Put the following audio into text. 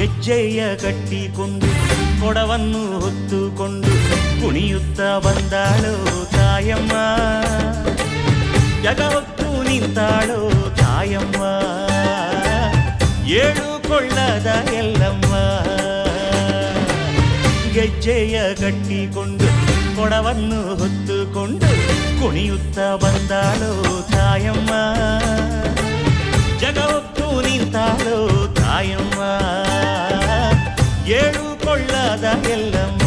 ಗೆಜ್ಜೆಯ ಕಟ್ಟಿಕೊಂಡು ಕೊಡವನ್ನು ಹೊತ್ತುಕೊಂಡು ಕುಣಿಯುತ್ತ ಬಂದಾಳೋ ತಾಯಮ್ಮ, ಜಗ ಹೊತ್ತು ನಿಂತಾಳೋ ತಾಯಮ್ಮ, ಏಳು ಕೊಳ್ಳದ ಎಲ್ಲಮ್ಮ. ಗೆಜ್ಜೆಯ ಕಟ್ಟಿಕೊಂಡು ಕೊಡವನ್ನು ಹೊತ್ತುಕೊಂಡು ಕುಣಿಯುತ್ತ ಬಂದಾಳೋ ತಾಯಮ್ಮ, ಜಗ ಹೊತ್ತು ನಿಂತಾಳೋ ತಾಯಮ್ಮ, ಏಳು ಕೊಳ್ಳದ ಎಲ್ಲಮ್ಮ.